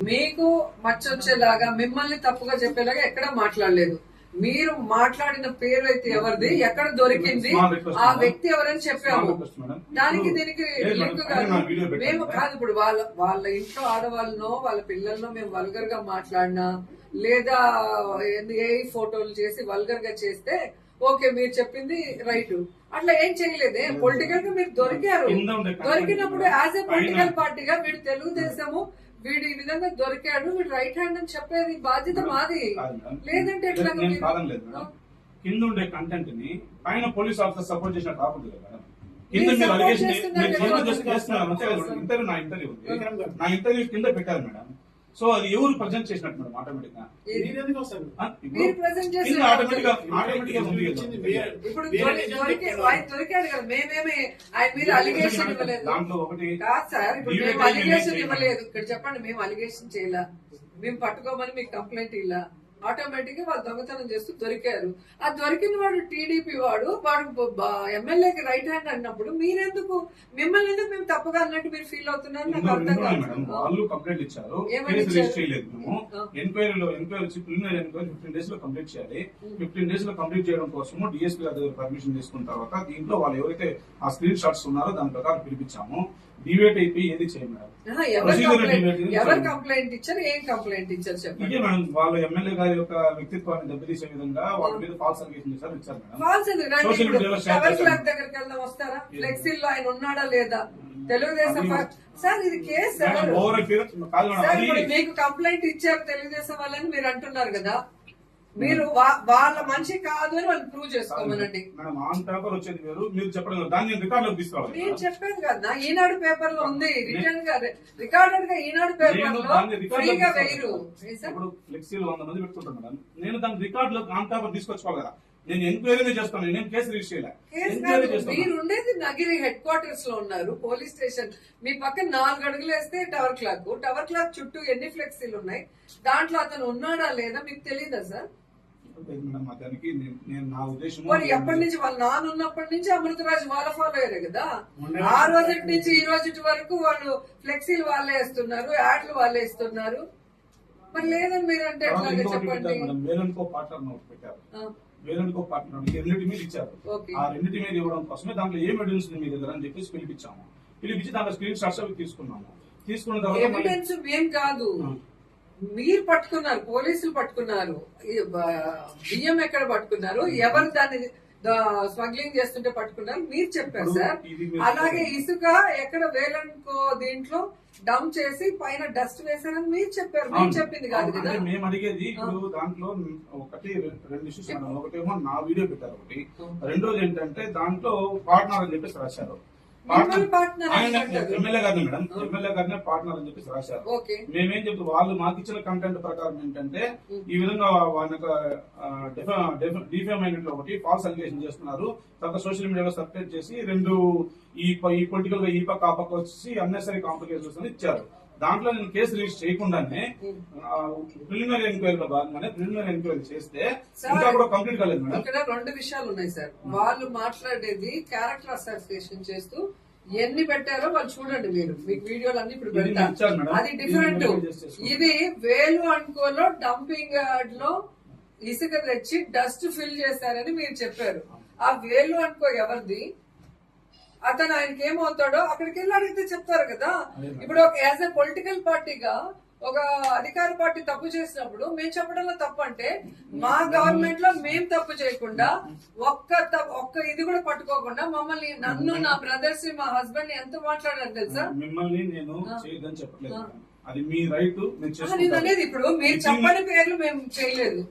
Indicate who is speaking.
Speaker 1: మీకు మచ్చొచ్చేలాగా మిమ్మల్ని తప్పుగా చెప్పేలాగా ఎక్కడ మాట్లాడలేదు. మీరు మాట్లాడిన పేరు అయితే ఎవరిది, ఎక్కడ దొరికింది, ఆ వ్యక్తి ఎవరని చెప్పాము. దానికి దీనికి లింక్ కాదు. మేము కాదు ఇప్పుడు వాళ్ళ ఇంట్లో ఆడవాళ్ళనో వాళ్ళ పిల్లలనో మేము వల్గర్ గా మాట్లాడినా లేదా ఏ ఫోటోలు చేసి వల్గర్ గా చేస్తే ఓకే మీరు చెప్పింది రైట్. అట్లా ఏం చేయలేదే. పొలిటికల్ గా మీరు దొరికారు. దొరికినప్పుడు యాజ్ ఏ పొలిటికల్ పార్టీగా మీరు తెలుగుదేశము వీడు ఈ విధంగా దొరికాడు, వీడు రైట్ హ్యాండ్ అని చెప్పేది బాధ్యత మాది. లేదంటే ఎట్లా
Speaker 2: కింద ఉండే కంటెంట్ ని పైన పోలీస్ ఆఫీసర్ సపోర్ట్ చేసినట్టు రాకూడదు కదా. కింద మీరు అలిగేషన్ నా ఇంటర్వ్యూ కింద పెట్టారు మేడం. సో అది ఎవరు ప్రజెంట్ చేసినట్టు మేడం ఆటోమేటిక్ గా
Speaker 1: దొరికాడు కదా. మేమేమి ఆయన మీద అలిగేషన్ ఇవ్వలేదు. దాంట్లో ఒకటి కాదు సార్, ఇప్పుడు మేము అలిగేషన్ ఇవ్వలేదు. ఇక్కడ చెప్పండి, మేము అలిగేషన్ చేయలే, మేము పట్టుకోమని మీకు కంప్లైంట్ ఇలా. ఆటోమేటిక్ గా వాళ్ళు దొంగతనం చేస్తూ దొరికారు. ఆ దొరికిన వాడు టీడీపీ వాడు ఎమ్మెల్యేకి రైట్ హ్యాండ్ అన్నప్పుడు మీరెందుకు, మిమ్మల్ని ఎందుకు మేము తప్పుగా అన్నట్టు మీరు ఫీల్ అవుతున్నారు? నాకు అర్థం కాదు.
Speaker 2: వాళ్ళు కంప్లైంట్ ఇచ్చారు, ఎంక్వైరీలో 15 days లో కంప్లీట్ చేయాలి. 15 days లో కంప్లీట్ చేయడం కోసం డిఎస్పీ గారి దగ్గర పర్మిషన్ తీసుకున్న తర్వాత దీంట్లో వాళ్ళు ఎవరైతే ఆ స్క్రీన్ షాట్స్ ఉన్నారో దాని ప్రకారం పిలిపించాము. డివేట్ అయిపోయి ఏది చేయం మేడం.
Speaker 1: ఎవరు కంప్లైంట్ ఇచ్చారు, ఏం కంప్లైంట్ ఇచ్చారు చెప్పండి.
Speaker 2: మేడం వాళ్ళు ఎమ్మెల్యే గారి యొక్క వ్యక్తిత్వాన్ని దెబ్బతీసే విధంగా వాళ్ళ మీద ఫాల్స్ అలిగేషన్ చేశారు, ఇచ్చారు మేడం.
Speaker 1: దగ్గరికి వెళ్దాం వస్తారా? ఫ్లెక్సీల్లో ఆయన ఉన్నాడా లేదా? తెలుగుదేశం సార్ ఇది కేసు. మీకు కంప్లైంట్ ఇచ్చారు తెలుగుదేశం వాళ్ళని మీరు అంటున్నారు కదా. మీరు వాళ్ళ మనిషి కాదు అని వాళ్ళు ప్రూవ్ చేసుకోమనండి.
Speaker 2: మీరు
Speaker 1: చెప్పాను కదా, ఈనాడు పేపర్ లో ఉంది, రిటర్న్ గా రికార్డెడ్ గా ఈనాడు పేపర్ లో ఫ్రీగా వేయరు.
Speaker 2: ఫ్లెక్సీలు 100 మంది పెట్టుకుంటాను మేడం. నేను దాని రికార్డ్ లో ఆన్ పేపర్ తీసుకొచ్చుకోవాలి కదా. నేను ఎంక్వైరీ చేస్తాను, నేను కేసు రిజిస్టర్ చేయలేదు.
Speaker 1: మీరు ఉండేది నగిరి హెడ్ క్వార్టర్స్ లో ఉన్నారు, పోలీస్ స్టేషన్. మీ పక్కన 4 అడుగులు వేస్తే టవర్ క్లాక్ చుట్టూ ఎన్ని ఫ్లెక్సీలు ఉన్నాయి, దాంట్లో అతను ఉన్నాడా లేదా మీకు తెలియదా సార్? ఎప్పటి నుంచి వాళ్ళ నాన్న ఉన్నప్పటి నుంచి అమృతరాజు వాళ్ళ ఫాలో అయ్యారు కదా. ఆ రోజు నుంచి ఈ రోజు వరకు వాళ్ళు ఫ్లెక్సీలు వాళ్ళే వేస్తున్నారు, యాడ్లు వాళ్ళే ఇస్తున్నారు. మరి లేదని మీరు అంటే ఎట్లా చెప్పండి.
Speaker 2: వేరొక పార్ట్నర్ రెండింటి మీద ఇచ్చారు. ఆ రెండింటి మీద ఇవ్వడం కోసమే దాంట్లో ఏం ఎవిడెన్స్ ఉంది మీ దగ్గర అని చెప్పేసి పిలిపించాము. పిలిపించి దాంట్లో స్క్రీన్ షాట్స్ అవి తీసుకున్నాము. తీసుకున్న తర్వాత
Speaker 1: ఎవిడెన్స్ ఏం కాదు, మీరు పట్టుకున్నారు, పోలీసులు పట్టుకున్నారు. బియ్యం ఎక్కడ పట్టుకున్నారు, ఎవరు దాన్ని స్మగ్లింగ్ చేస్తుంటే పట్టుకున్నారు మీరు చెప్పారు సార్. అలాగే ఇసుక ఎక్కడ వేలనుకో దీంట్లో డంప్ చేసి పైన డస్ట్ వేసారని మీరు చెప్పారు, మీరు చెప్పింది కాదు కదా.
Speaker 2: మేము అడిగేది ఇప్పుడు దాంట్లో 2 ఇష్యూస్. ఒకటేమో నా వీడియో పెట్టారు, ఒకటి. రెండోది ఏంటంటే దాంట్లో పార్ట్నర్ అని చెప్పేసి రాశారు. ఎమ్మెల్యే గారిని మేడం, ఎమ్మెల్యే గారిని పార్ట్నర్ అని చెప్పేసి రాశారు. మేమేం చెప్తాం, వాళ్ళు మాకు ఇచ్చిన కంటెంట్ ప్రకారం ఏంటంటే ఈ విధంగా వాళ్ళ డిఫేమ్ అయినట్లు ఒకటి ఫాల్స్ అలిగేషన్ చేస్తున్నారు. తర్వాత సోషల్ మీడియాలో సర్క్యులేట్ చేసి 2 ఈ పొలిటికల్ గా ఈ పక్క ఆ పక్క వచ్చి అన్నెసరీ కాంప్లికేషన్స్ అని ఇచ్చారు. దాంట్లో నేను కేసు రిజిస్టర్ చేయకుండానే ప్రిలిమినరీ ఎంక్వైరీలో భాగంగానే ప్రిలిమినరీ ఎంక్వైరీ చేస్తే ఇంకా కూడా కంప్లీట్ కాలేదు మేడం.
Speaker 1: ఇక్కడ 2 విషయాలు ఉన్నాయి సార్. వాళ్ళు మాట్లాడేది క్యారెక్టర్ అసోసియేషన్ చేస్తూ ఎన్ని పెట్టారో వాళ్ళు చూడండి. మీరు మీకు వీడియోలు అన్ని ఇప్పుడు పెడతారు, అది డిఫరెంట్. ఇది వేలు అనుకోలో డంపింగ్ యార్డ్ లో ఇసుక తెచ్చి డస్ట్ ఫిల్ చేశారని మీరు చెప్పారు. ఆ వేలు అనుకో ఎవరిది, అతను ఆయనకి ఏమవుతాడో అక్కడికి వెళ్ళి అడిగితే చెప్తారు కదా. ఇప్పుడు యాజ్ ఎ పొలిటికల్ పార్టీగా ఒక అధికార పార్టీ తప్పు చేసినప్పుడు మేము చెప్పడంలో తప్పు అంటే, మా గవర్నమెంట్ లో మేము తప్పు చేయకుండా ఒక్క ఇది కూడా పట్టుకోకుండా మమ్మల్ని, నన్ను, నా బ్రదర్స్, మా హస్బెండ్ ఎంత మాట్లాడారు తెలుసా?
Speaker 2: మిమ్మల్ని నేను చేయదని చెప్పలేదు, అది మీ రైట్.
Speaker 1: అనేది ఇప్పుడు మీరు చెప్పని పేర్లు మేము చేయలేదు.